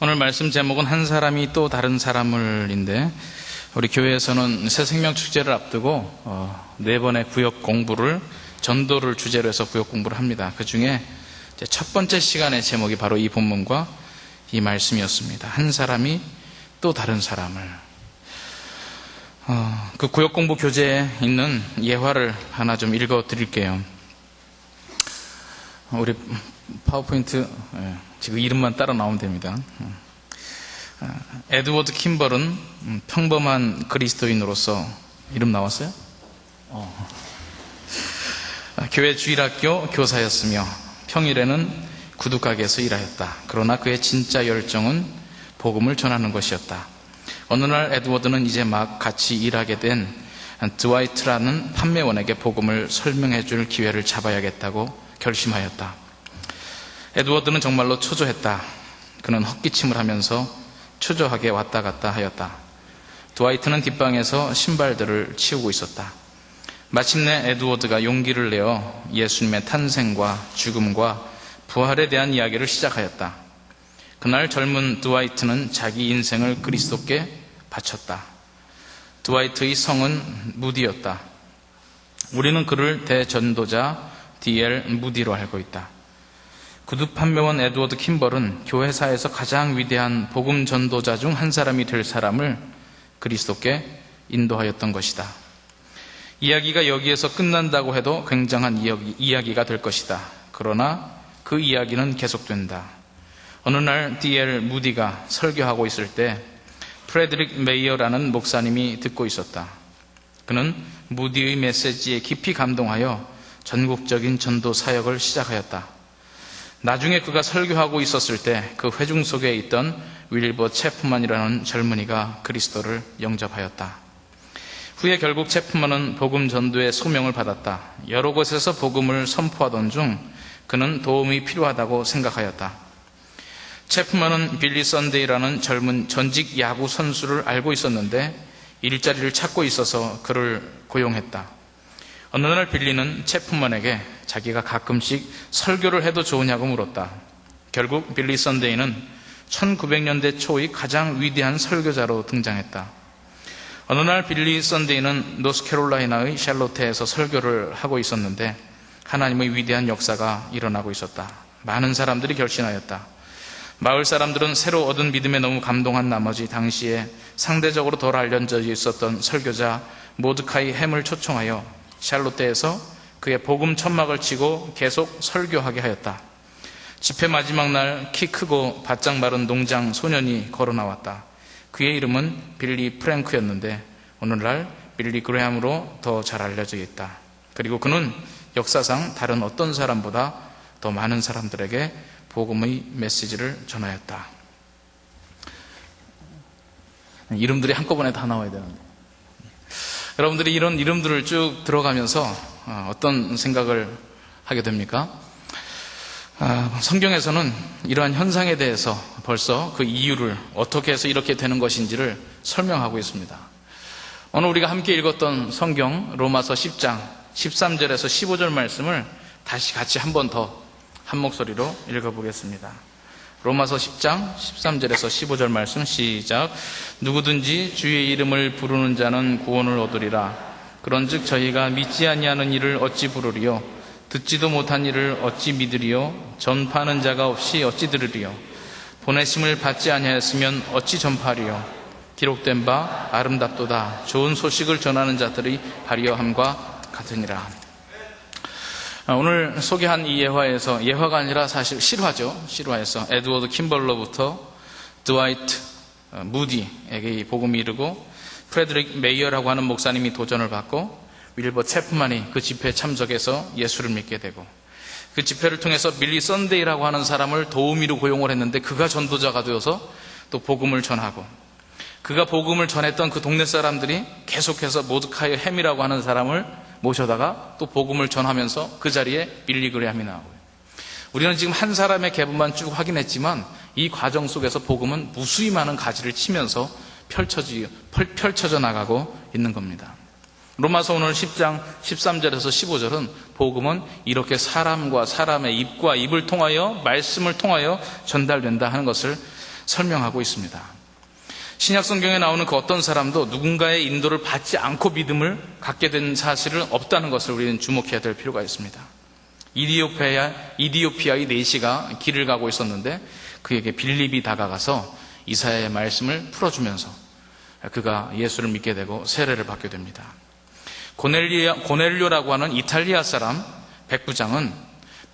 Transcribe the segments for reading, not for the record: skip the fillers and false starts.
오늘 말씀 제목은 한 사람이 또 다른 사람을인데, 우리 교회에서는 새생명 축제를 앞두고 4번의 구역 공부를, 전도를 주제로 해서 구역 공부를 합니다. 그 중에 첫 번째 시간의 제목이 바로 이 본문과 이 말씀이었습니다. 한 사람이 또 다른 사람을. 그 구역 공부 교재에 있는 예화를 하나 좀 읽어 드릴게요. 우리 파워포인트 지금 이름만 따라 나오면 됩니다. 에드워드 킴벌은 평범한 그리스도인으로서, 이름 나왔어요? 교회 주일학교 교사였으며 평일에는 구두가게에서 일하였다. 그러나 그의 진짜 열정은 복음을 전하는 것이었다. 어느 날 에드워드는 이제 막 같이 일하게 된 드와이트라는 판매원에게 복음을 설명해 줄 기회를 잡아야겠다고 결심하였다. 에드워드는 정말로 초조했다. 그는 헛기침을 하면서 초조하게 왔다 갔다 하였다. 드와이트는 뒷방에서 신발들을 치우고 있었다. 마침내 에드워드가 용기를 내어 예수님의 탄생과 죽음과 부활에 대한 이야기를 시작하였다. 그날 젊은 드와이트는 자기 인생을 그리스도께 바쳤다. 드와이트의 성은 무디였다. 우리는 그를 대전도자 D.L. 무디로 알고 있다. 구두 판매원 에드워드 킴벌은 교회사에서 가장 위대한 복음 전도자 중 한 사람이 될 사람을 그리스도께 인도하였던 것이다. 이야기가 여기에서 끝난다고 해도 굉장한 이야기가 될 것이다. 그러나 그 이야기는 계속된다. 어느 날 D.L. 무디가 설교하고 있을 때 프레드릭 메이어라는 목사님이 듣고 있었다. 그는 무디의 메시지에 깊이 감동하여 전국적인 전도 사역을 시작하였다. 나중에 그가 설교하고 있었을 때 그 회중 속에 있던 윌버 체프만이라는 젊은이가 그리스도를 영접하였다. 후에 결국 체프만은 복음 전도의 소명을 받았다. 여러 곳에서 복음을 선포하던 중 그는 도움이 필요하다고 생각하였다. 체프만은 빌리 선데이라는 젊은 전직 야구 선수를 알고 있었는데 일자리를 찾고 있어서 그를 고용했다. 어느 날 빌리는 체프만에게 자기가 가끔씩 설교를 해도 좋으냐고 물었다. 결국 빌리 선데이는 1900년대 초의 가장 위대한 설교자로 등장했다. 어느 날 빌리 선데이는 노스캐롤라이나의 샬롯테에서 설교를 하고 있었는데 하나님의 위대한 역사가 일어나고 있었다. 많은 사람들이 결신하였다. 마을 사람들은 새로 얻은 믿음에 너무 감동한 나머지 당시에 상대적으로 덜 알려져 있었던 설교자 모드카이 햄을 초청하여 샬롯테에서 그의 복음 천막을 치고 계속 설교하게 하였다. 집회 마지막 날 키 크고 바짝 마른 농장 소년이 걸어 나왔다. 그의 이름은 빌리 프랭크였는데 오늘날 빌리 그레함으로 더 잘 알려져 있다. 그리고 그는 역사상 다른 어떤 사람보다 더 많은 사람들에게 복음의 메시지를 전하였다. 이름들이 한꺼번에 다 나와야 되는데, 여러분들이 이런 이름들을 쭉 들어가면서 어떤 생각을 하게 됩니까? 성경에서는 이러한 현상에 대해서 벌써 그 이유를, 어떻게 해서 이렇게 되는 것인지를 설명하고 있습니다. 오늘 우리가 함께 읽었던 성경 로마서 10장 13절에서 15절 말씀을 다시 같이 한 번 더 한 목소리로 읽어보겠습니다. 로마서 10장 13절에서 15절 말씀 시작. 누구든지 주의 이름을 부르는 자는 구원을 얻으리라. 그런즉 저희가 믿지 아니하는 일을 어찌 부르리요? 듣지도 못한 일을 어찌 믿으리요? 전파하는 자가 없이 어찌 들으리요? 보내심을 받지 아니하였으면 어찌 전파하리요? 기록된 바 아름답도다. 좋은 소식을 전하는 자들이 발휘함과 같으니라. 오늘 소개한 이 예화에서, 예화가 아니라 사실 실화죠. 실화에서 에드워드 킴벌로부터 드와이트 무디에게 이 복음이 이르고 프레드릭 메이어라고 하는 목사님이 도전을 받고 윌버 체프만이 그 집회에 참석해서 예수를 믿게 되고, 그 집회를 통해서 빌리 선데이라고 하는 사람을 도우미로 고용을 했는데 그가 전도자가 되어서 또 복음을 전하고, 그가 복음을 전했던 그 동네 사람들이 계속해서 모드카이 햄이라고 하는 사람을 모셔다가 또 복음을 전하면서 그 자리에 빌리 그레함이 나오고요. 우리는 지금 한 사람의 계보만 쭉 확인했지만 이 과정 속에서 복음은 무수히 많은 가지를 치면서 펼쳐져 나가고 있는 겁니다. 로마서 오늘 10장 13절에서 15절은 복음은 이렇게 사람과 사람의 입과 입을 통하여, 말씀을 통하여 전달된다 하는 것을 설명하고 있습니다. 신약 성경에 나오는 그 어떤 사람도 누군가의 인도를 받지 않고 믿음을 갖게 된 사실은 없다는 것을 우리는 주목해야 될 필요가 있습니다. 이디오피아의 내시가 길을 가고 있었는데 그에게 빌립이 다가가서 이사야의 말씀을 풀어주면서 그가 예수를 믿게 되고 세례를 받게 됩니다. 고넬료라고 하는 이탈리아 사람 백부장은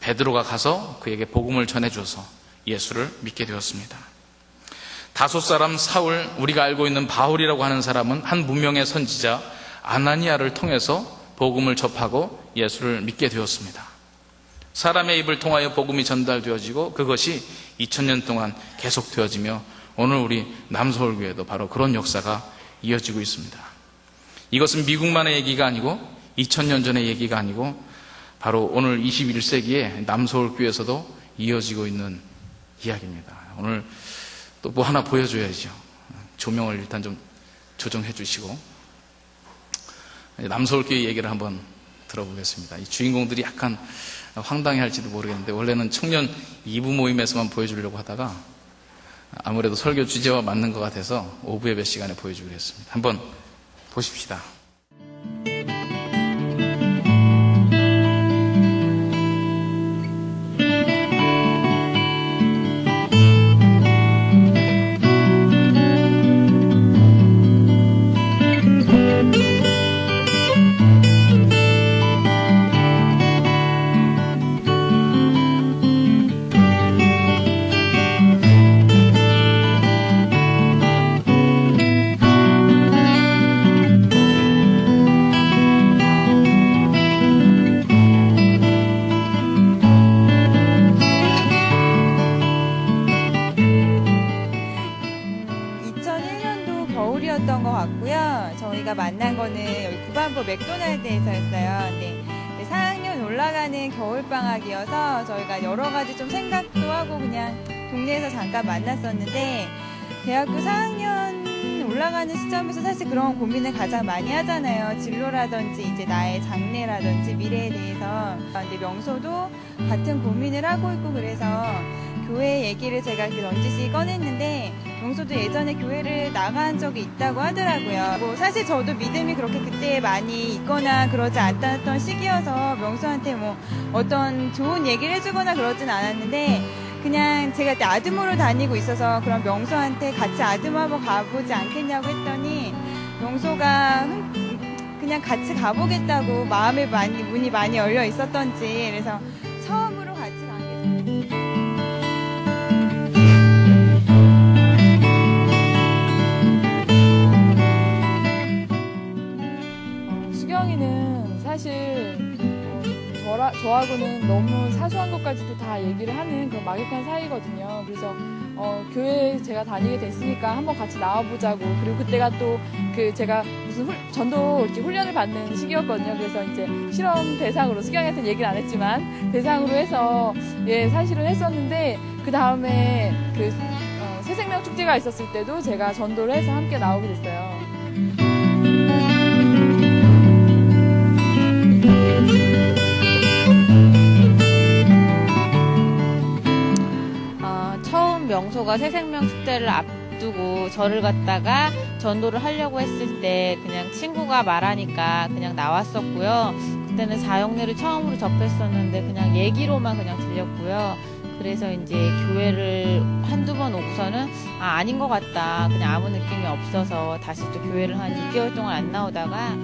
베드로가 가서 그에게 복음을 전해줘서 예수를 믿게 되었습니다. 다소 사람 사울, 우리가 알고 있는 바울이라고 하는 사람은 한 무명의 선지자 아나니아를 통해서 복음을 접하고 예수를 믿게 되었습니다. 사람의 입을 통하여 복음이 전달되어지고 그것이 2000년 동안 계속되어지며 오늘 우리 남서울교회도 바로 그런 역사가 이어지고 있습니다. 이것은 미국만의 얘기가 아니고 2000년 전의 얘기가 아니고 바로 오늘 21세기에 남서울교회에서도 이어지고 있는 이야기입니다. 오늘 또 뭐 하나 보여줘야죠. 조명을 일단 좀 조정해 주시고 남서울교회 얘기를 한번 들어보겠습니다. 이 주인공들이 약간 황당해할지도 모르겠는데 원래는 청년 2부 모임에서만 보여주려고 하다가 아무래도 설교 주제와 맞는 것 같아서 오부 예배 시간에 보여주기로 했습니다. 한번 보십시다. 저희가 만난 거는 여기 구반포 맥도날드에서였어요. 근데 4학년 올라가는 겨울방학이어서 저희가 여러 가지 좀 생각도 하고 그냥 동네에서 잠깐 만났었는데 대학교 4학년 올라가는 시점에서 사실 그런 고민을 가장 많이 하잖아요. 진로라든지 이제 나의 장래라든지 미래에 대해서. 근데 명소도 같은 고민을 하고 있고 그래서 교회 얘기를 제가 이렇게 넌지시 꺼냈는데 명소도 예전에 교회를 나간 적이 있다고 하더라고요. 뭐 사실 저도 믿음이 그렇게 그때 많이 있거나 그러지 않았던 시기여서 명소한테 뭐 어떤 좋은 얘기를 해주거나 그러진 않았는데 그냥 제가 그때 아드모를 다니고 있어서 그런 명소한테 같이 아드모하고 가보지 않겠냐고 했더니 명소가 그냥 같이 가보겠다고 마음에 문이 많이 열려 있었던지 그래서 처음으로 같이 가게 됐어요. 수경이는 사실 저하고는 너무 사소한 것까지도 다 얘기를 하는 그런 막역한 사이거든요. 그래서 교회 제가 다니게 됐으니까 한번 같이 나와보자고. 그리고 그때가 또 제가 무슨 전도 이렇게 훈련을 받는 시기였거든요. 그래서 이제 실험 대상으로 수경이한테는 얘기를 안 했지만 대상으로 해서 사실은 했었는데 그 다음에 새생명 축제가 있었을 때도 제가 전도를 해서 함께 나오게 됐어요. 명소가 새생명 축제를 앞두고 절을 갔다가 전도를 하려고 했을 때 그냥 친구가 말하니까 그냥 나왔었고요. 그때는 사형리를 처음으로 접했었는데 그냥 얘기로만 그냥 들렸고요. 그래서 이제 교회를 한두 번 오고서는 아닌 것 같다. 그냥 아무 느낌이 없어서 다시 또 교회를 한 6개월 동안 안 나오다가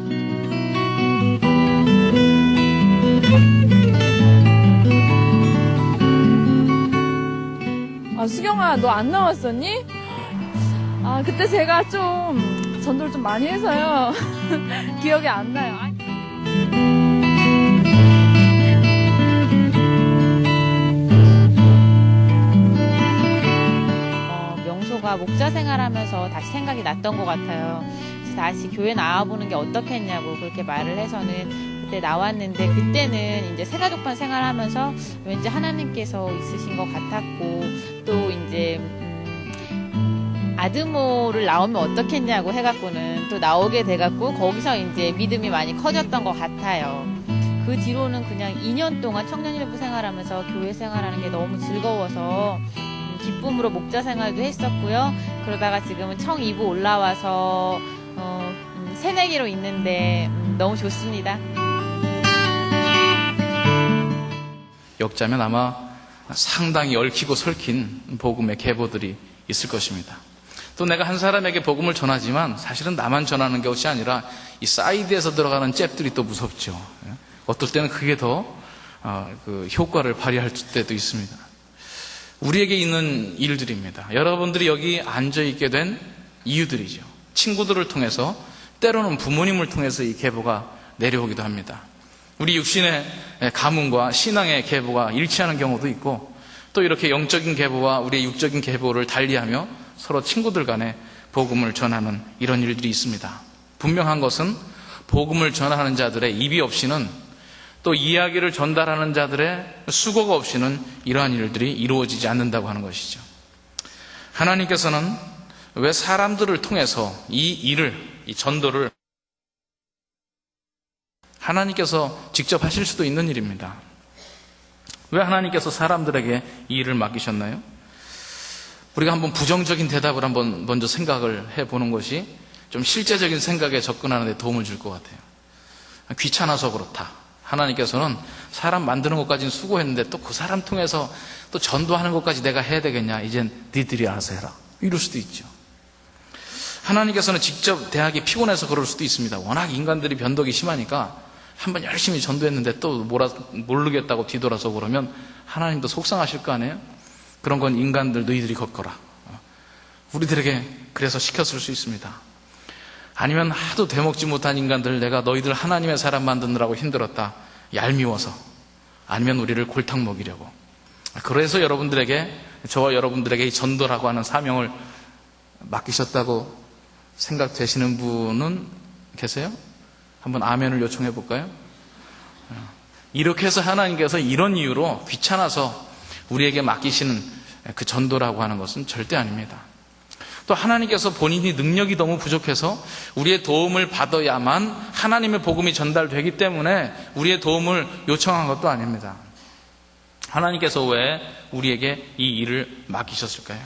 수경아, 너 안 나왔었니? 그때 제가 좀 전도를 좀 많이 해서요. 기억이 안 나요. 명소가 목자 생활하면서 다시 생각이 났던 것 같아요. 그래서 다시 교회 나와보는 게 어떻겠냐고 그렇게 말을 해서는 그때 나왔는데 그때는 이제 새가족반 생활하면서 왠지 하나님께서 있으신 것 같았고 또 이제 아드모를 나오면 어떻겠냐고 해갖고는 또 나오게 돼갖고 거기서 이제 믿음이 많이 커졌던 것 같아요. 그 뒤로는 그냥 2년 동안 청년일부 생활하면서 교회 생활하는 게 너무 즐거워서 기쁨 믿음으로 목자 생활도 했었고요. 그러다가 지금은 청 2부 올라와서 새내기로 있는데 너무 좋습니다. 역자면 아마 상당히 얽히고 설킨 복음의 계보들이 있을 것입니다. 또 내가 한 사람에게 복음을 전하지만 사실은 나만 전하는 것이 아니라 이 사이드에서 들어가는 잽들이 또 무섭죠. 어떨 때는 그게 더 효과를 발휘할 때도 있습니다. 우리에게 있는 일들입니다. 여러분들이 여기 앉아있게 된 이유들이죠. 친구들을 통해서, 때로는 부모님을 통해서 이 계보가 내려오기도 합니다. 우리 육신의 가문과 신앙의 계보가 일치하는 경우도 있고, 또 이렇게 영적인 계보와 우리의 육적인 계보를 달리하며 서로 친구들 간에 복음을 전하는 이런 일들이 있습니다. 분명한 것은 복음을 전하는 자들의 입이 없이는, 또 이야기를 전달하는 자들의 수고가 없이는 이러한 일들이 이루어지지 않는다고 하는 것이죠. 하나님께서는 왜 사람들을 통해서 이 일을, 이 전도를 하나님께서 직접 하실 수도 있는 일입니다. 왜 하나님께서 사람들에게 이 일을 맡기셨나요? 우리가 한번 부정적인 대답을 한번 먼저 생각을 해보는 것이 좀 실제적인 생각에 접근하는 데 도움을 줄 것 같아요. 귀찮아서 그렇다. 하나님께서는 사람 만드는 것까지는 수고했는데 또 그 사람 통해서 또 전도하는 것까지 내가 해야 되겠냐? 이젠 니들이 알아서 해라. 이럴 수도 있죠. 하나님께서는 직접 대하기 피곤해서 그럴 수도 있습니다. 워낙 인간들이 변덕이 심하니까 한번 열심히 전도했는데 또 모르겠다고 뒤돌아서 그러면 하나님도 속상하실 거 아니에요? 그런 건 인간들 너희들이 겪어라. 우리들에게 그래서 시켰을 수 있습니다. 아니면 하도 되먹지 못한 인간들, 내가 너희들 하나님의 사람 만드느라고 힘들었다. 얄미워서. 아니면 우리를 골탕 먹이려고. 그래서 저와 여러분들에게 이 전도라고 하는 사명을 맡기셨다고 생각되시는 분은 계세요? 한번 아멘을 요청해 볼까요? 이렇게 해서 하나님께서 이런 이유로 귀찮아서 우리에게 맡기시는 그 전도라고 하는 것은 절대 아닙니다. 또 하나님께서 본인이 능력이 너무 부족해서 우리의 도움을 받아야만 하나님의 복음이 전달되기 때문에 우리의 도움을 요청한 것도 아닙니다. 하나님께서 왜 우리에게 이 일을 맡기셨을까요?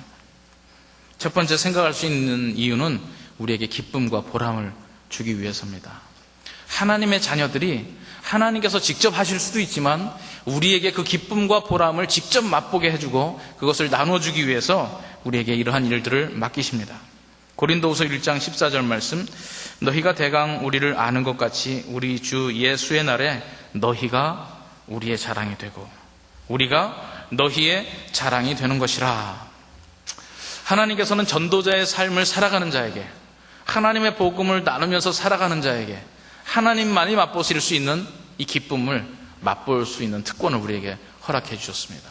첫 번째 생각할 수 있는 이유는 우리에게 기쁨과 보람을 주기 위해서입니다. 하나님의 자녀들이 하나님께서 직접 하실 수도 있지만 우리에게 그 기쁨과 보람을 직접 맛보게 해주고 그것을 나눠주기 위해서 우리에게 이러한 일들을 맡기십니다. 고린도후서 1장 14절 말씀, 너희가 대강 우리를 아는 것 같이 우리 주 예수의 날에 너희가 우리의 자랑이 되고 우리가 너희의 자랑이 되는 것이라. 하나님께서는 전도자의 삶을 살아가는 자에게, 하나님의 복음을 나누면서 살아가는 자에게 하나님만이 맛보실 수 있는 이 기쁨을 맛볼 수 있는 특권을 우리에게 허락해 주셨습니다.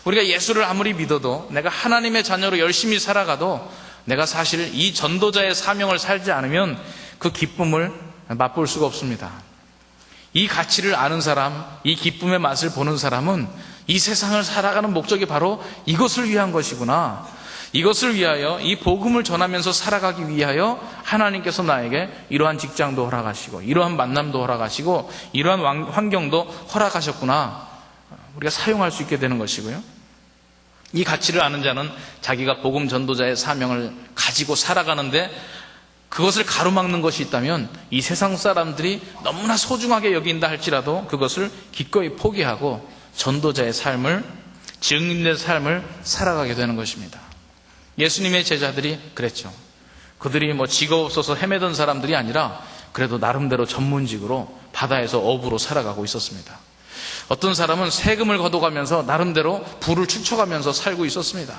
우리가 예수를 아무리 믿어도, 내가 하나님의 자녀로 열심히 살아가도 내가 사실 이 전도자의 사명을 살지 않으면 그 기쁨을 맛볼 수가 없습니다. 이 가치를 아는 사람, 이 기쁨의 맛을 보는 사람은 이 세상을 살아가는 목적이 바로 이것을 위한 것이구나, 이것을 위하여, 이 복음을 전하면서 살아가기 위하여 하나님께서 나에게 이러한 직장도 허락하시고 이러한 만남도 허락하시고 이러한 환경도 허락하셨구나, 우리가 사용할 수 있게 되는 것이고요. 이 가치를 아는 자는 자기가 복음 전도자의 사명을 가지고 살아가는데 그것을 가로막는 것이 있다면 이 세상 사람들이 너무나 소중하게 여긴다 할지라도 그것을 기꺼이 포기하고 전도자의 삶을, 증인의 삶을 살아가게 되는 것입니다. 예수님의 제자들이 그랬죠. 그들이 직업 없어서 헤매던 사람들이 아니라 그래도 나름대로 전문직으로 바다에서 어부로 살아가고 있었습니다. 어떤 사람은 세금을 걷어가면서 나름대로 부를 축적하면서 살고 있었습니다.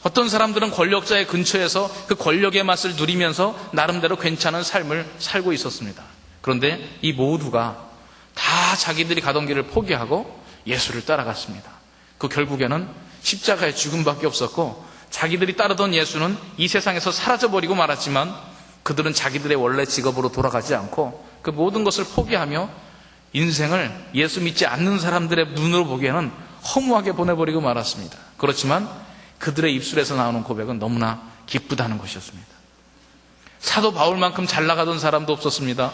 어떤 사람들은 권력자의 근처에서 그 권력의 맛을 누리면서 나름대로 괜찮은 삶을 살고 있었습니다. 그런데 이 모두가 다 자기들이 가던 길을 포기하고 예수를 따라갔습니다. 그 결국에는 십자가의 죽음밖에 없었고, 자기들이 따르던 예수는 이 세상에서 사라져버리고 말았지만 그들은 자기들의 원래 직업으로 돌아가지 않고 그 모든 것을 포기하며 인생을 예수 믿지 않는 사람들의 눈으로 보기에는 허무하게 보내버리고 말았습니다. 그렇지만 그들의 입술에서 나오는 고백은 너무나 기쁘다는 것이었습니다. 사도 바울만큼 잘 나가던 사람도 없었습니다.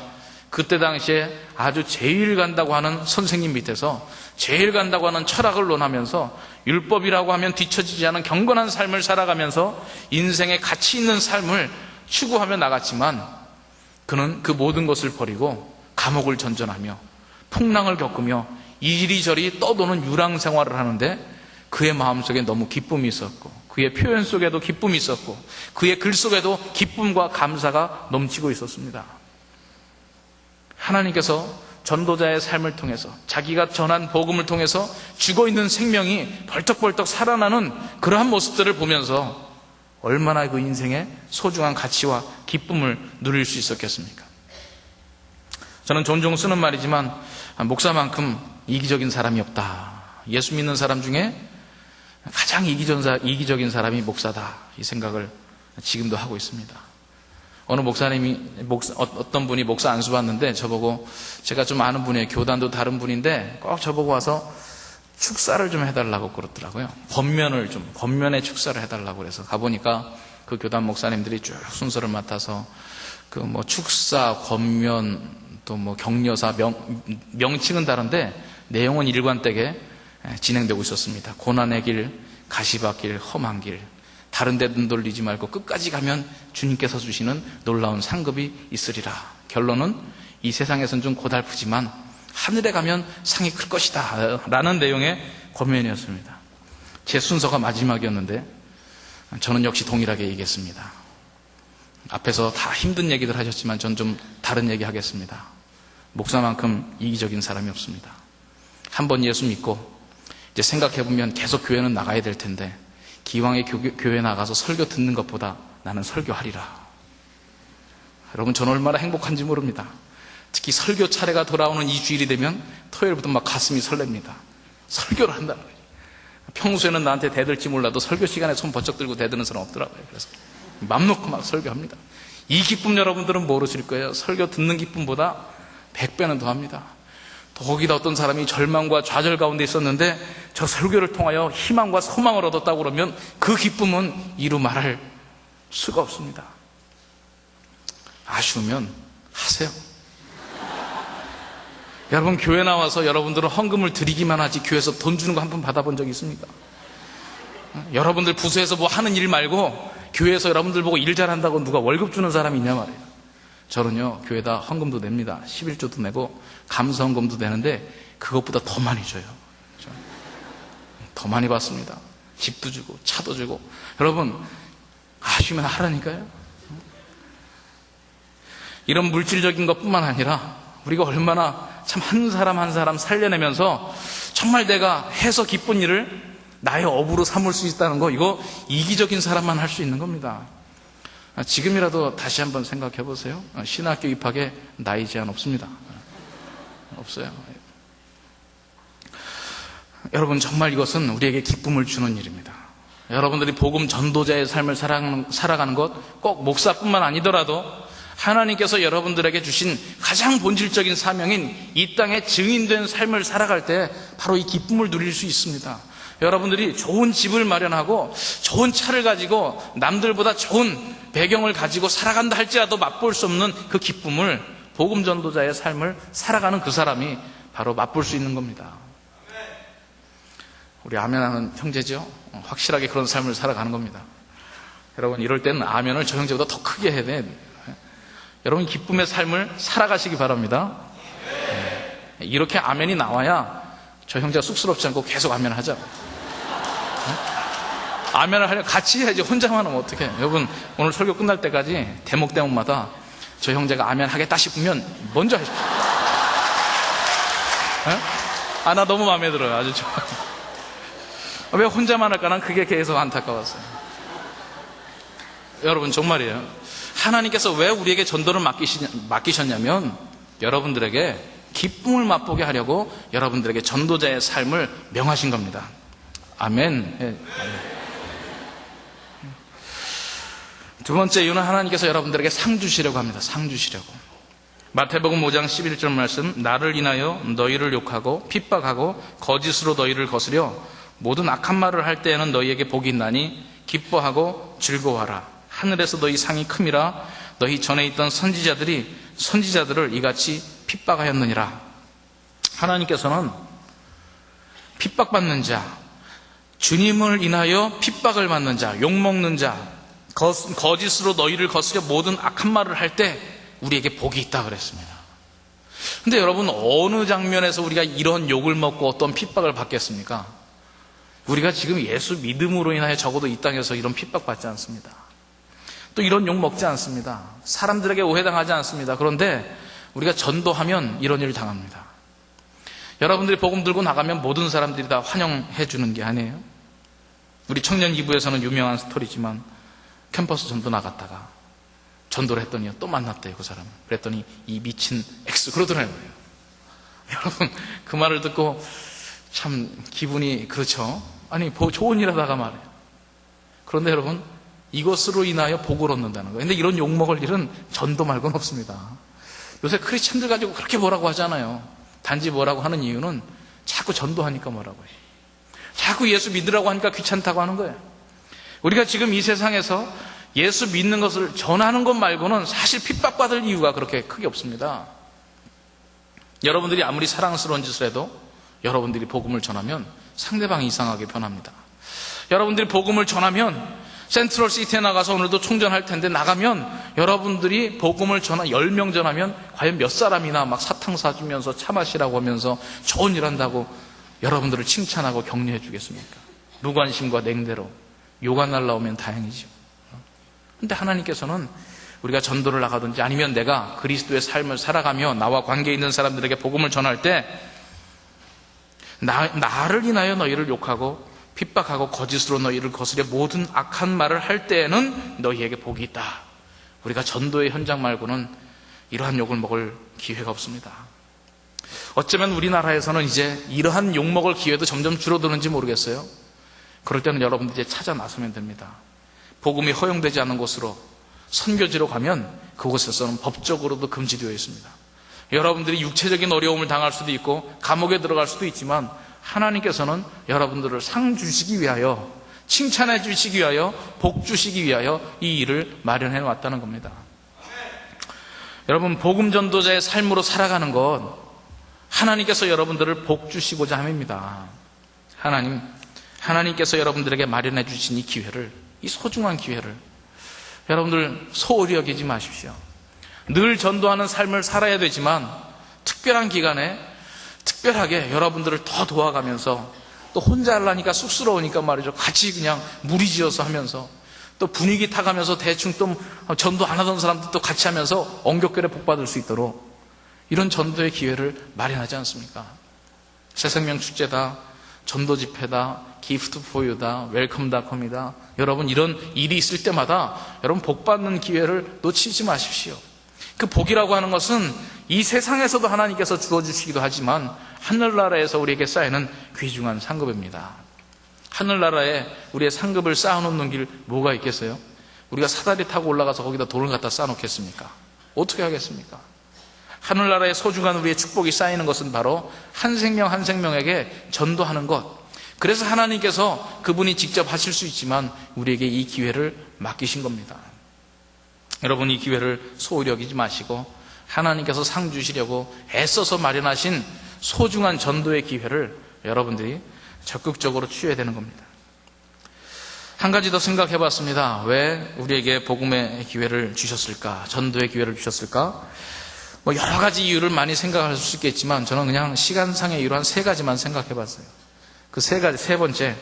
그때 당시에 아주 제일 간다고 하는 선생님 밑에서 제일 간다고 하는 철학을 논하면서 율법이라고 하면 뒤처지지 않은 경건한 삶을 살아가면서 인생에 가치 있는 삶을 추구하며 나갔지만 그는 그 모든 것을 버리고 감옥을 전전하며 풍랑을 겪으며 이리저리 떠도는 유랑 생활을 하는데 그의 마음속에 너무 기쁨이 있었고 그의 표현 속에도 기쁨이 있었고 그의 글 속에도 기쁨과 감사가 넘치고 있었습니다. 하나님께서 전도자의 삶을 통해서 자기가 전한 복음을 통해서 죽어있는 생명이 벌떡벌떡 살아나는 그러한 모습들을 보면서 얼마나 그 인생의 소중한 가치와 기쁨을 누릴 수 있었겠습니까? 저는 종종 쓰는 말이지만 목사만큼 이기적인 사람이 없다. 예수 믿는 사람 중에 가장 이기적인 사람이 목사다. 이 생각을 지금도 하고 있습니다. 어느 목사님이 어떤 분이 목사 안수 받는데 저보고 제가 좀 아는 분이에요. 교단도 다른 분인데 꼭 저보고 와서 축사를 좀 해달라고 그러더라고요. 권면의 축사를 해달라고 그래서 가보니까 그 교단 목사님들이 쭉 순서를 맡아서 그 뭐 축사, 권면, 또 뭐 격려사, 명칭은 다른데 내용은 일관되게 진행되고 있었습니다. 고난의 길, 가시밭길, 험한 길, 다른 데 눈 돌리지 말고 끝까지 가면 주님께서 주시는 놀라운 상급이 있으리라. 결론은 이 세상에선 좀 고달프지만 하늘에 가면 상이 클 것이다 라는 내용의 권면이었습니다. 제 순서가 마지막이었는데 저는 역시 동일하게 얘기했습니다. 앞에서 다 힘든 얘기들 하셨지만 전 좀 다른 얘기 하겠습니다. 목사만큼 이기적인 사람이 없습니다. 한번 예수 믿고 이제 생각해보면 계속 교회는 나가야 될 텐데 기왕에 교회 나가서 설교 듣는 것보다 나는 설교하리라. 여러분, 저는 얼마나 행복한지 모릅니다. 특히 설교 차례가 돌아오는 이 주일이 되면 토요일부터 막 가슴이 설렙니다. 설교를 한다는 거예요. 평소에는 나한테 대들지 몰라도 설교 시간에 손 번쩍 들고 대드는 사람 없더라고요. 그래서 맘 놓고 막 설교합니다. 이 기쁨 여러분들은 모르실 거예요. 설교 듣는 기쁨보다 100배는 더합니다. 거기다 어떤 사람이 절망과 좌절 가운데 있었는데 저 설교를 통하여 희망과 소망을 얻었다고 그러면 그 기쁨은 이루 말할 수가 없습니다. 아쉬우면 하세요. 여러분, 교회 나와서 여러분들은 헌금을 드리기만 하지 교회에서 돈 주는 거 한 번 받아본 적 있습니까? 여러분들 부서에서 뭐 하는 일 말고 교회에서 여러분들 보고 일 잘한다고 누가 월급 주는 사람이 있냐 말이에요. 저는요, 교회에다 헌금도 냅니다. 11조도 내고 감사헌금도 되는데 그것보다 더 많이 줘요. 더 많이 받습니다. 집도 주고 차도 주고. 여러분, 아쉬우면 하라니까요. 이런 물질적인 것뿐만 아니라 우리가 얼마나 참 한 사람 한 사람 살려내면서 정말 내가 해서 기쁜 일을 나의 업으로 삼을 수 있다는 거, 이거 이기적인 사람만 할 수 있는 겁니다. 지금이라도 다시 한번 생각해 보세요. 신학교 입학에 나이 제한 없습니다. 없어요. 여러분, 정말 이것은 우리에게 기쁨을 주는 일입니다. 여러분들이 복음 전도자의 삶을 살아가는 것, 꼭 목사뿐만 아니더라도 하나님께서 여러분들에게 주신 가장 본질적인 사명인 이 땅에 증인된 삶을 살아갈 때 바로 이 기쁨을 누릴 수 있습니다. 여러분들이 좋은 집을 마련하고 좋은 차를 가지고 남들보다 좋은 배경을 가지고 살아간다 할지라도 맛볼 수 없는 그 기쁨을 복음 전도자의 삶을 살아가는 그 사람이 바로 맛볼 수 있는 겁니다. 우리 아멘하는 형제죠? 확실하게 그런 삶을 살아가는 겁니다. 여러분, 이럴 때는 아멘을 저 형제보다 더 크게 해야 돼. 여러분, 기쁨의 삶을 살아가시기 바랍니다. 이렇게 아멘이 나와야 저 형제가 쑥스럽지 않고 계속 아멘을 하자. 아멘을 하려 같이 해야지. 혼자만 하면 어떡해. 여러분, 오늘 설교 끝날 때까지 대목마다 저 형제가 아멘 하겠다 싶으면 먼저 하십시오. 나 너무 마음에 들어요. 아주 좋아요. 왜 혼자만 할까? 난 그게 계속 안타까웠어요. 여러분, 정말이에요. 하나님께서 왜 우리에게 전도를 맡기셨냐면 여러분들에게 기쁨을 맛보게 하려고 여러분들에게 전도자의 삶을 명하신 겁니다. 아멘. 두 번째 이유는 하나님께서 여러분들에게 상 주시려고 합니다. 상 주시려고. 마태복음 5장 11절 말씀, 나를 인하여 너희를 욕하고 핍박하고 거짓으로 너희를 거스려 모든 악한 말을 할 때에는 너희에게 복이 있나니 기뻐하고 즐거워하라. 하늘에서 너희 상이 큼이라. 너희 전에 있던 선지자들이 선지자들을 이같이 핍박하였느니라. 하나님께서는 핍박받는 자, 주님을 인하여 핍박을 받는 자, 욕먹는 자, 거짓으로 너희를 거스려 모든 악한 말을 할 때 우리에게 복이 있다 그랬습니다. 근데 여러분, 어느 장면에서 우리가 이런 욕을 먹고 어떤 핍박을 받겠습니까? 우리가 지금 예수 믿음으로 인하여 적어도 이 땅에서 이런 핍박받지 않습니다. 또 이런 욕 먹지 않습니다. 사람들에게 오해당하지 않습니다. 그런데 우리가 전도하면 이런 일을 당합니다. 여러분들이 복음 들고 나가면 모든 사람들이 다 환영해 주는 게 아니에요. 우리 청년 2부에서는 유명한 스토리지만 캠퍼스 전도 나갔다가 전도를 했더니 또 만났대요, 그 사람. 그랬더니 이 미친 X 그러더라고요. 여러분, 그 말을 듣고 참 기분이 그렇죠. 아니, 좋은 일 하다가 말이에요. 그런데 여러분, 이것으로 인하여 복을 얻는다는 거예요. 근데 이런 욕먹을 일은 전도 말고는 없습니다. 요새 크리스천들 가지고 그렇게 뭐라고 하잖아요. 단지 뭐라고 하는 이유는 자꾸 전도하니까 뭐라고 해요. 자꾸 예수 믿으라고 하니까 귀찮다고 하는 거예요. 우리가 지금 이 세상에서 예수 믿는 것을 전하는 것 말고는 사실 핍박받을 이유가 그렇게 크게 없습니다. 여러분들이 아무리 사랑스러운 짓을 해도 여러분들이 복음을 전하면 상대방이 이상하게 변합니다. 여러분들이 복음을 전하면 센트럴 시티에 나가서 오늘도 총전할 텐데 나가면 여러분들이 복음을 10명 전하면 과연 몇 사람이나 막 사탕 사주면서 차 마시라고 하면서 좋은 일 한다고 여러분들을 칭찬하고 격려해 주겠습니까? 무관심과 냉대로 욕가 날라오면 다행이죠. 근데 하나님께서는 우리가 전도를 나가든지 아니면 내가 그리스도의 삶을 살아가며 나와 관계 있는 사람들에게 복음을 전할 때 나를 인하여 너희를 욕하고 핍박하고 거짓으로 너희를 거스려 모든 악한 말을 할 때에는 너희에게 복이 있다. 우리가 전도의 현장 말고는 이러한 욕을 먹을 기회가 없습니다. 어쩌면 우리나라에서는 이제 이러한 욕 먹을 기회도 점점 줄어드는지 모르겠어요. 그럴 때는 여러분들이 이제 찾아 나서면 됩니다. 복음이 허용되지 않은 곳으로 선교지로 가면 그곳에서는 법적으로도 금지되어 있습니다. 여러분들이 육체적인 어려움을 당할 수도 있고 감옥에 들어갈 수도 있지만 하나님께서는 여러분들을 상 주시기 위하여, 칭찬해 주시기 위하여, 복 주시기 위하여 이 일을 마련해 놨다는 겁니다. 여러분, 복음 전도자의 삶으로 살아가는 것 하나님께서 여러분들을 복 주시고자 함입니다. 하나님께서 여러분들에게 마련해 주신 이 기회를, 이 소중한 기회를 여러분들 소홀히 여기지 마십시오. 늘 전도하는 삶을 살아야 되지만 특별한 기간에 특별하게 여러분들을 더 도와가면서 또 혼자 하려니까 쑥스러우니까 말이죠. 같이 그냥 무리지어서 하면서 또 분위기 타가면서 대충 또 전도 안 하던 사람들도 같이 하면서 엉겹결에 복받을 수 있도록 이런 전도의 기회를 마련하지 않습니까? 새생명 축제다, 전도 집회다, 기프트 포유다, 웰컴닷컴이다. 여러분 이런 일이 있을 때마다 여러분 복받는 기회를 놓치지 마십시오. 그 복이라고 하는 것은 이 세상에서도 하나님께서 주어주시기도 하지만 하늘나라에서 우리에게 쌓이는 귀중한 상급입니다. 하늘나라에 우리의 상급을 쌓아놓는 길 뭐가 있겠어요? 우리가 사다리 타고 올라가서 거기다 돈을 갖다 쌓아놓겠습니까? 어떻게 하겠습니까? 하늘나라에 소중한 우리의 축복이 쌓이는 것은 바로 한 생명 한 생명에게 전도하는 것. 그래서 하나님께서 그분이 직접 하실 수 있지만 우리에게 이 기회를 맡기신 겁니다. 여러분 이 기회를 소홀히 여기지 마시고 하나님께서 상 주시려고 애써서 마련하신 소중한 전도의 기회를 여러분들이 적극적으로 취해야 되는 겁니다. 한 가지 더 생각해 봤습니다. 왜 우리에게 복음의 기회를 주셨을까? 전도의 기회를 주셨을까? 여러 가지 이유를 많이 생각할 수 있겠지만 저는 그냥 시간상의 이유로 한 3가지만 생각해 봤어요. 그 3가지, 3번째,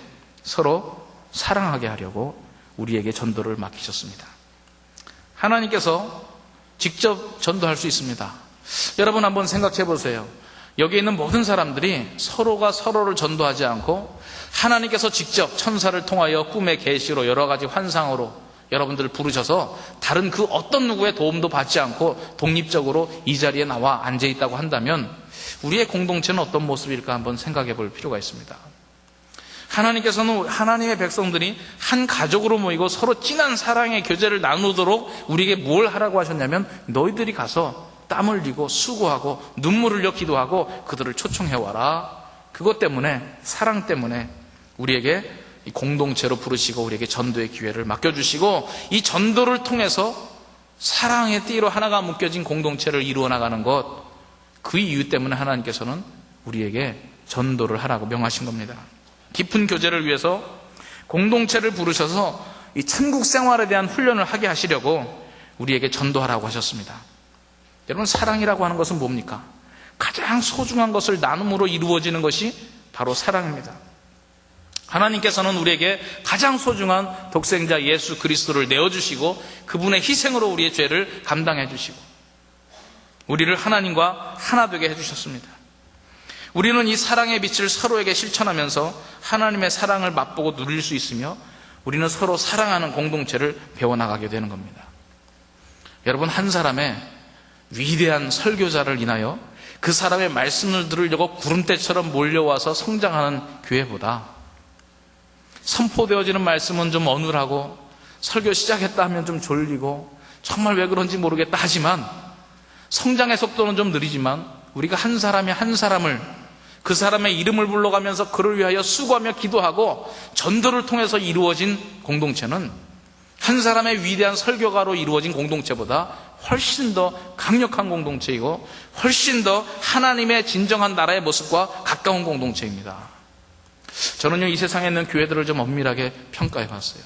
서로 사랑하게 하려고 우리에게 전도를 맡기셨습니다. 하나님께서 직접 전도할 수 있습니다. 여러분 한번 생각해 보세요. 여기 있는 모든 사람들이 서로가 서로를 전도하지 않고 하나님께서 직접 천사를 통하여 꿈의 계시로 여러 가지 환상으로 여러분들을 부르셔서 다른 그 어떤 누구의 도움도 받지 않고 독립적으로 이 자리에 나와 앉아 있다고 한다면 우리의 공동체는 어떤 모습일까 한번 생각해 볼 필요가 있습니다. 하나님께서는 하나님의 백성들이 한 가족으로 모이고 서로 진한 사랑의 교제를 나누도록 우리에게 뭘 하라고 하셨냐면 너희들이 가서 땀 흘리고 수고하고 눈물을 흘려 기도하고 그들을 초청해와라. 그것 때문에, 사랑 때문에 우리에게 공동체로 부르시고 우리에게 전도의 기회를 맡겨주시고 이 전도를 통해서 사랑의 띠로 하나가 묶여진 공동체를 이루어 나가는 것, 그 이유 때문에 하나님께서는 우리에게 전도를 하라고 명하신 겁니다. 깊은 교제를 위해서 공동체를 부르셔서 이 천국 생활에 대한 훈련을 하게 하시려고 우리에게 전도하라고 하셨습니다. 여러분, 사랑이라고 하는 것은 뭡니까? 가장 소중한 것을 나눔으로 이루어지는 것이 바로 사랑입니다. 하나님께서는 우리에게 가장 소중한 독생자 예수 그리스도를 내어주시고 그분의 희생으로 우리의 죄를 감당해 주시고 우리를 하나님과 하나 되게 해주셨습니다. 우리는 이 사랑의 빛을 서로에게 실천하면서 하나님의 사랑을 맛보고 누릴 수 있으며 우리는 서로 사랑하는 공동체를 배워나가게 되는 겁니다. 여러분, 한 사람의 위대한 설교자를 인하여 그 사람의 말씀을 들으려고 구름대처럼 몰려와서 성장하는 교회보다 선포되어지는 말씀은 좀 어눌하고 설교 시작했다 하면 좀 졸리고 정말 왜 그런지 모르겠다 하지만 성장의 속도는 좀 느리지만 우리가 한 사람이 한 사람을 그 사람의 이름을 불러가면서 그를 위하여 수고하며 기도하고 전도를 통해서 이루어진 공동체는 한 사람의 위대한 설교가로 이루어진 공동체보다 훨씬 더 강력한 공동체이고 훨씬 더 하나님의 진정한 나라의 모습과 가까운 공동체입니다. 저는요, 이 세상에 있는 교회들을 좀 엄밀하게 평가해 봤어요.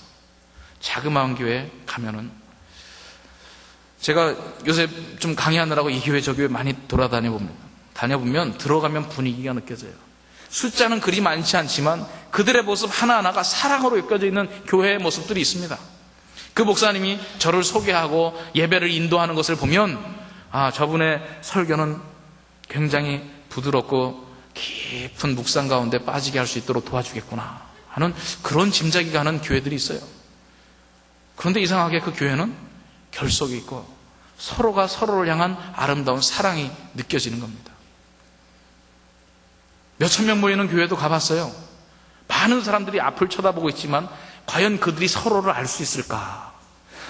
자그마한 교회 가면은 제가 요새 좀 강의하느라고 이 교회 저 교회 많이 다녀보면 들어가면 분위기가 느껴져요. 숫자는 그리 많지 않지만 그들의 모습 하나하나가 사랑으로 엮여져 있는 교회의 모습들이 있습니다. 그 목사님이 저를 소개하고 예배를 인도하는 것을 보면 저분의 설교는 굉장히 부드럽고 깊은 묵상 가운데 빠지게 할 수 있도록 도와주겠구나 하는 그런 짐작이 가는 교회들이 있어요. 그런데 이상하게 그 교회는 결속이 있고 서로가 서로를 향한 아름다운 사랑이 느껴지는 겁니다. 몇천 명 모이는 교회도 가봤어요. 많은 사람들이 앞을 쳐다보고 있지만 과연 그들이 서로를 알 수 있을까?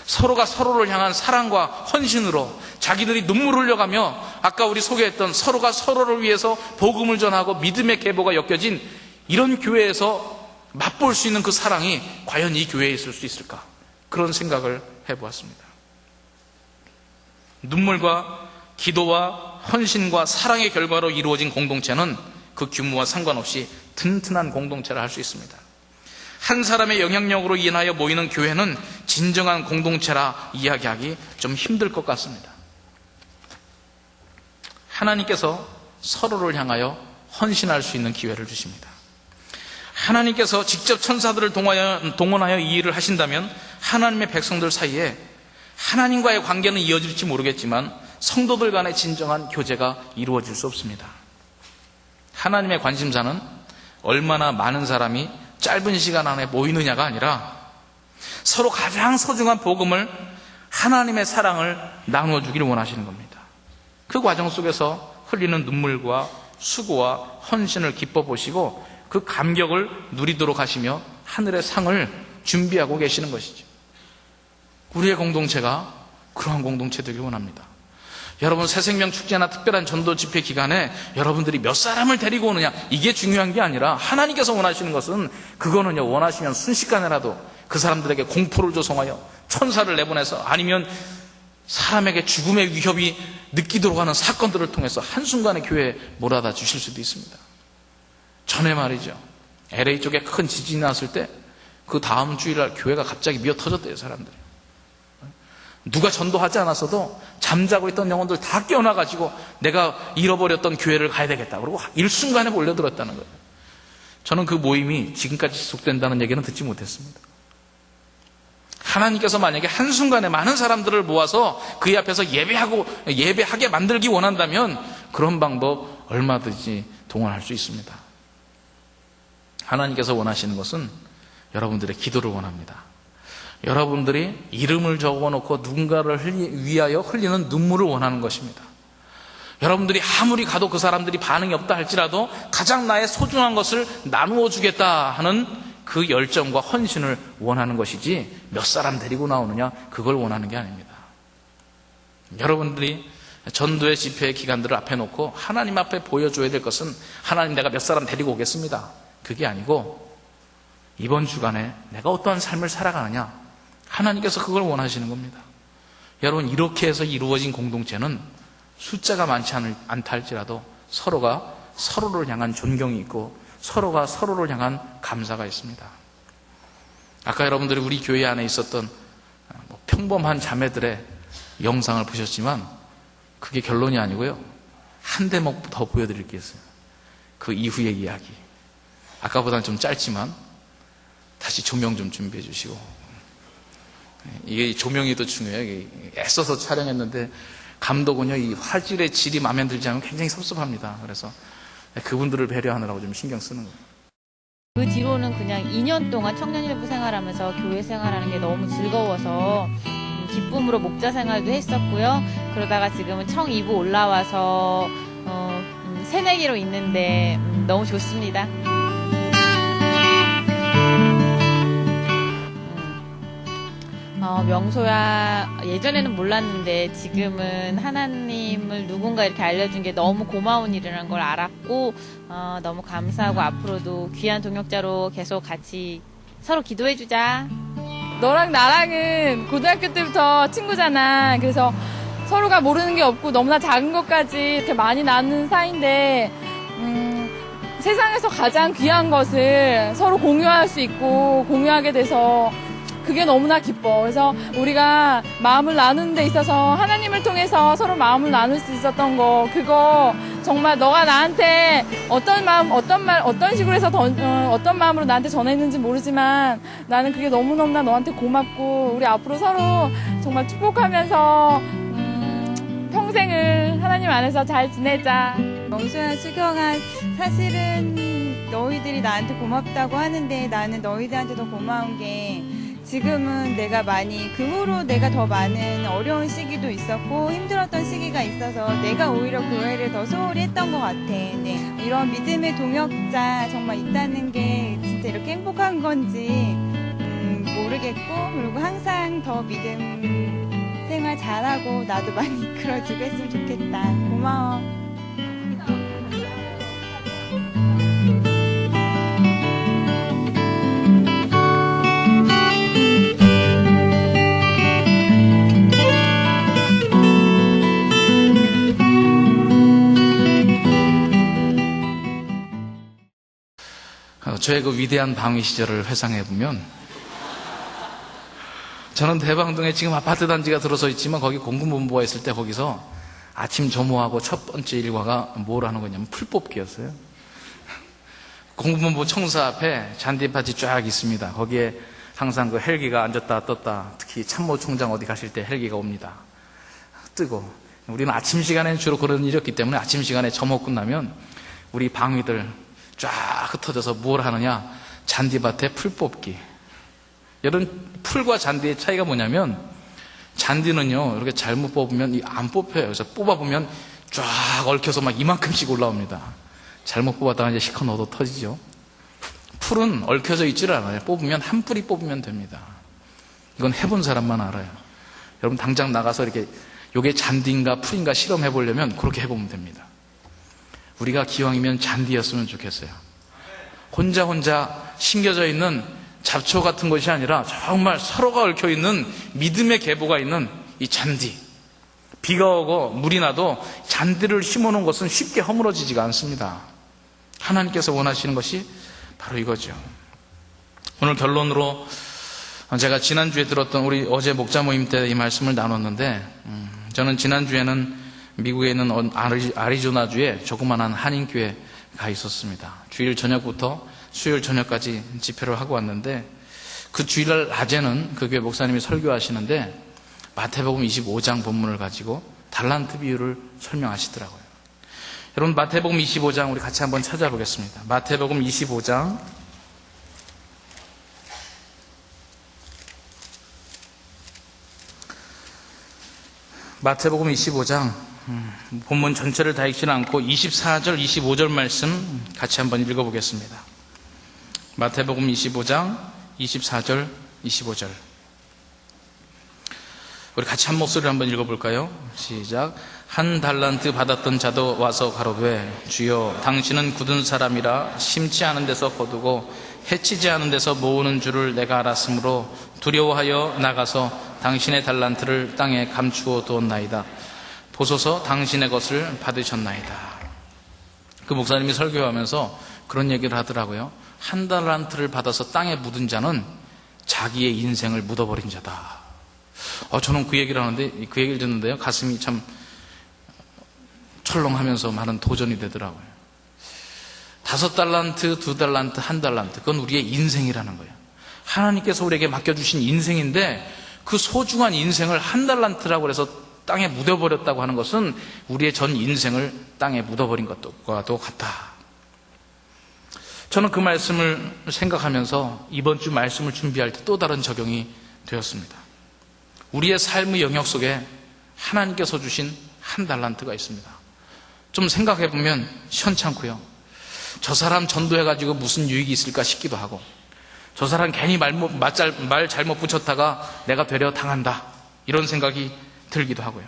서로가 서로를 향한 사랑과 헌신으로 자기들이 눈물을 흘려가며 아까 우리 소개했던 서로가 서로를 위해서 복음을 전하고 믿음의 계보가 엮여진 이런 교회에서 맛볼 수 있는 그 사랑이 과연 이 교회에 있을 수 있을까? 그런 생각을 해보았습니다. 눈물과 기도와 헌신과 사랑의 결과로 이루어진 공동체는 그 규모와 상관없이 튼튼한 공동체를 할 수 있습니다. 한 사람의 영향력으로 인하여 모이는 교회는 진정한 공동체라 이야기하기 좀 힘들 것 같습니다. 하나님께서 서로를 향하여 헌신할 수 있는 기회를 주십니다. 하나님께서 직접 천사들을 동원하여 이 일을 하신다면 하나님의 백성들 사이에 하나님과의 관계는 이어질지 모르겠지만 성도들 간의 진정한 교제가 이루어질 수 없습니다. 하나님의 관심사는 얼마나 많은 사람이 짧은 시간 안에 모이느냐가 아니라 서로 가장 소중한 복음을 하나님의 사랑을 나누어 주기를 원하시는 겁니다. 그 과정 속에서 흘리는 눈물과 수고와 헌신을 기뻐 보시고 그 감격을 누리도록 하시며 하늘의 상을 준비하고 계시는 것이죠. 우리의 공동체가 그러한 공동체 되길 원합니다. 여러분, 새생명 축제나 특별한 전도 집회 기간에 여러분들이 몇 사람을 데리고 오느냐, 이게 중요한 게 아니라 하나님께서 원하시는 것은 그거는요, 원하시면 순식간에라도 그 사람들에게 공포를 조성하여 천사를 내보내서 아니면 사람에게 죽음의 위협이 느끼도록 하는 사건들을 통해서 한순간에 교회에 몰아다 주실 수도 있습니다. 전에 말이죠, LA 쪽에 큰 지진이 났을 때 그 다음 주일날 교회가 갑자기 미어 터졌대요, 사람들이. 누가 전도하지 않았어도 잠자고 있던 영혼들 다 깨어나가지고 내가 잃어버렸던 교회를 가야 되겠다 그러고 일순간에 몰려들었다는 거예요. 저는 그 모임이 지금까지 지속된다는 얘기는 듣지 못했습니다. 하나님께서 만약에 한순간에 많은 사람들을 모아서 그의 앞에서 예배하게 만들기 원한다면 그런 방법 얼마든지 동원할 수 있습니다. 하나님께서 원하시는 것은 여러분들의 기도를 원합니다. 여러분들이 이름을 적어놓고 누군가를 위하여 흘리는 눈물을 원하는 것입니다. 여러분들이 아무리 가도 그 사람들이 반응이 없다 할지라도 가장 나의 소중한 것을 나누어 주겠다 하는 그 열정과 헌신을 원하는 것이지 몇 사람 데리고 나오느냐, 그걸 원하는 게 아닙니다. 여러분들이 전도의 집회의 기간들을 앞에 놓고 하나님 앞에 보여줘야 될 것은 하나님, 내가 몇 사람 데리고 오겠습니다, 그게 아니고 이번 주간에 내가 어떠한 삶을 살아가느냐, 하나님께서 그걸 원하시는 겁니다. 여러분, 이렇게 해서 이루어진 공동체는 숫자가 많지 않다 할지라도 서로가 서로를 향한 존경이 있고 서로가 서로를 향한 감사가 있습니다. 아까 여러분들이 우리 교회 안에 있었던 평범한 자매들의 영상을 보셨지만 그게 결론이 아니고요. 한 대목 더 보여드릴 게 있어요. 그 이후의 이야기. 아까보다는 좀 짧지만 다시 조명 좀 준비해 주시고. 이게 조명이 더 중요해요. 애써서 촬영했는데 감독은요, 이 화질의 질이 마음에 들지 않으면 굉장히 섭섭합니다. 그래서 그분들을 배려하느라고 좀 신경 쓰는 거예요. 그 뒤로는 그냥 2년 동안 청년일부 생활하면서 교회 생활하는 게 너무 즐거워서 기쁨으로 목자 생활도 했었고요. 그러다가 지금은 청 2부 올라와서 새내기로 있는데 너무 좋습니다. 명소야, 예전에는 몰랐는데 지금은 하나님을 누군가 이렇게 알려준 게 너무 고마운 일이라는 걸 알았고 너무 감사하고 앞으로도 귀한 동역자로 계속 같이 서로 기도해주자. 너랑 나랑은 고등학교 때부터 친구잖아. 그래서 서로가 모르는 게 없고 너무나 작은 것까지 이렇게 많이 나누는 사이인데 세상에서 가장 귀한 것을 서로 공유할 수 있고 공유하게 돼서 그게 너무나 기뻐. 그래서 우리가 마음을 나누는 데 있어서 하나님을 통해서 서로 마음을 나눌 수 있었던 거, 그거 정말 너가 나한테 어떤 마음, 어떤 식으로 해서 어떤 마음으로 나한테 전했는지 모르지만 나는 그게 너무너무나 너한테 고맙고 우리 앞으로 서로 정말 축복하면서 평생을 하나님 안에서 잘 지내자. 명수야, 수경아, 사실은 너희들이 나한테 고맙다고 하는데 나는 너희들한테 더 고마운 게 지금은 내가 많이 그 후로 내가 더 많은 어려운 시기도 있었고 힘들었던 시기가 있어서 내가 오히려 교회를 더 소홀히 했던 것 같아. 네. 이런 믿음의 동역자 정말 있다는 게 진짜 이렇게 행복한 건지 모르겠고, 그리고 항상 더 믿음 생활 잘하고 나도 많이 이끌어주고 했으면 좋겠다. 고마워. 저의 그 위대한 방위 시절을 회상해보면 저는 대방동에 지금 아파트 단지가 들어서 있지만 거기 공군본부가 있을 때 거기서 아침 조모하고 첫 번째 일과가 뭘 하는 거냐면 풀 뽑기였어요. 공군본부 청사 앞에 잔디밭이 쫙 있습니다. 거기에 항상 그 헬기가 앉았다 떴다, 특히 참모총장 어디 가실 때 헬기가 옵니다. 뜨고 우리는 아침 시간에 주로 그런 일이 없기 때문에 아침 시간에 점호 끝나면 우리 방위들 쫙 흩어져서 뭘 하느냐, 잔디밭에 풀 뽑기. 여러분, 풀과 잔디의 차이가 뭐냐면 잔디는요 이렇게 잘못 뽑으면 안 뽑혀요. 그래서 뽑아보면 쫙 얽혀서 막 이만큼씩 올라옵니다. 잘못 뽑았다가 이제 시커 넣어도 터지죠. 풀은 얽혀져 있질 않아요. 뽑으면 한 뿌리 뽑으면 됩니다. 이건 해본 사람만 알아요. 여러분 당장 나가서 이렇게 요게 잔디인가 풀인가 실험해 보려면 그렇게 해보면 됩니다. 우리가 기왕이면 잔디였으면 좋겠어요. 혼자 심겨져 있는 잡초 같은 것이 아니라 정말 서로가 얽혀있는 믿음의 계보가 있는 이 잔디. 비가 오고 물이 나도 잔디를 심어놓은 것은 쉽게 허물어지지가 않습니다. 하나님께서 원하시는 것이 바로 이거죠. 오늘 결론으로 제가 지난주에 들었던 우리 어제 목자 모임 때 이 말씀을 나눴는데 저는 지난주에는 미국에 있는 아리조나주에 조그만한 한인교회에 가 있었습니다. 주일 저녁부터 수요일 저녁까지 집회를 하고 왔는데 그 주일날 낮에는 그 교회 목사님이 설교하시는데 마태복음 25장 본문을 가지고 달란트 비유를 설명하시더라고요. 여러분 마태복음 25장 우리 같이 한번 찾아보겠습니다. 마태복음 25장 마태복음 25장 본문 전체를 다 읽지는 않고 24절, 25절 말씀 같이 한번 읽어보겠습니다. 마태복음 25장 24절, 25절 우리 같이 한 목소리로 한번 읽어볼까요? 시작. 한 달란트 받았던 자도 와서 가로되 주여 당신은 굳은 사람이라 심지 않은 데서 거두고 해치지 않은 데서 모으는 줄을 내가 알았으므로 두려워하여 나가서 당신의 달란트를 땅에 감추어 두었나이다. 보소서 당신의 것을 받으셨나이다. 그 목사님이 설교하면서 그런 얘기를 하더라고요. 한 달란트를 받아서 땅에 묻은 자는 자기의 인생을 묻어버린 자다. 저는 그 얘기를 하는데, 그 얘기를 듣는데요, 가슴이 참 철렁하면서 많은 도전이 되더라고요. 5달란트, 2달란트, 1달란트, 그건 우리의 인생이라는 거예요. 하나님께서 우리에게 맡겨주신 인생인데 그 소중한 인생을 1달란트라고 해서 땅에 묻어버렸다고 하는 것은 우리의 전 인생을 땅에 묻어버린 것과도 같다. 저는 그 말씀을 생각하면서 이번 주 말씀을 준비할 때 또 다른 적용이 되었습니다. 우리의 삶의 영역 속에 하나님께서 주신 1달란트가 있습니다. 좀 생각해보면 시원찮고요. 저 사람 전도해가지고 무슨 유익이 있을까 싶기도 하고, 저 사람 괜히 말 잘못 붙였다가 내가 되려 당한다, 이런 생각이 들기도 하고요.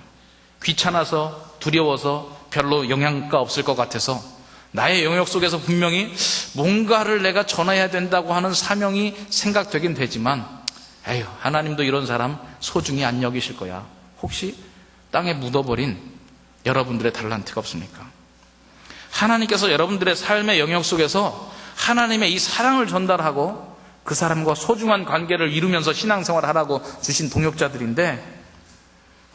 귀찮아서, 두려워서, 별로 영향가 없을 것 같아서 나의 영역 속에서 분명히 뭔가를 내가 전해야 된다고 하는 사명이 생각되긴 되지만, 에휴, 하나님도 이런 사람 소중히 안 여기실 거야. 혹시 땅에 묻어버린 여러분들의 달란트가 없습니까? 하나님께서 여러분들의 삶의 영역 속에서 하나님의 이 사랑을 전달하고 그 사람과 소중한 관계를 이루면서 신앙생활을 하라고 주신 동역자들인데,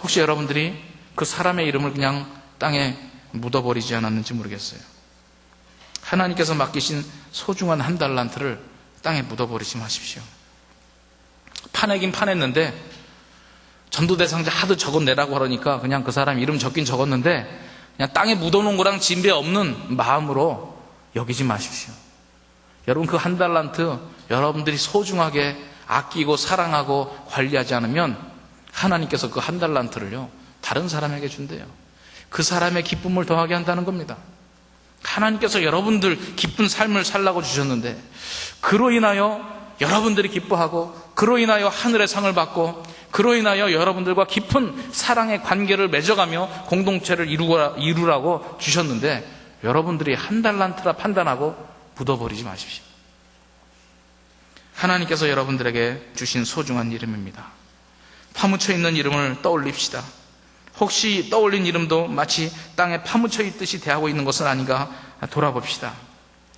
혹시 여러분들이 그 사람의 이름을 그냥 땅에 묻어버리지 않았는지 모르겠어요. 하나님께서 맡기신 소중한 1달란트를 땅에 묻어버리지 마십시오. 파내긴 파냈는데 전도 대상자 하도 적어내라고 그러니까 그냥 그 사람 이름 적긴 적었는데 그냥 땅에 묻어놓은 거랑 진배 없는 마음으로 여기지 마십시오. 여러분, 그 1달란트 여러분들이 소중하게 아끼고 사랑하고 관리하지 않으면 하나님께서 그 1달란트를요 다른 사람에게 준대요. 그 사람의 기쁨을 더하게 한다는 겁니다. 하나님께서 여러분들 기쁜 삶을 살라고 주셨는데 그로 인하여 여러분들이 기뻐하고, 그로 인하여 하늘의 상을 받고, 그로 인하여 여러분들과 깊은 사랑의 관계를 맺어가며 공동체를 이루라고 주셨는데 여러분들이 1달란트라 판단하고 묻어버리지 마십시오. 하나님께서 여러분들에게 주신 소중한 이름입니다. 파묻혀 있는 이름을 떠올립시다. 혹시 떠올린 이름도 마치 땅에 파묻혀 있듯이 대하고 있는 것은 아닌가 돌아봅시다.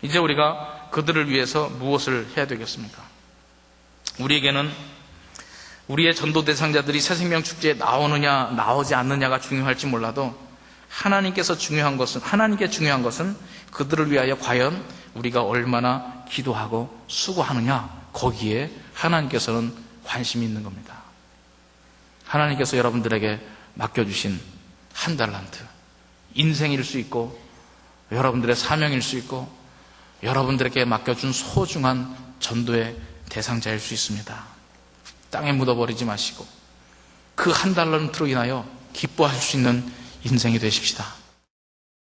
이제 우리가 그들을 위해서 무엇을 해야 되겠습니까? 우리에게는 우리의 전도 대상자들이 새생명 축제에 나오느냐 나오지 않느냐가 중요할지 몰라도 하나님께 중요한 것은 그들을 위하여 과연 우리가 얼마나 기도하고 수고하느냐, 거기에 하나님께서는 관심이 있는 겁니다. 하나님께서 여러분들에게 맡겨주신 1달란트, 인생일 수 있고 여러분들의 사명일 수 있고 여러분들에게 맡겨준 소중한 전도의 대상자일 수 있습니다. 땅에 묻어버리지 마시고 그 1달란트로 인하여 기뻐할 수 있는 인생이 되십시다.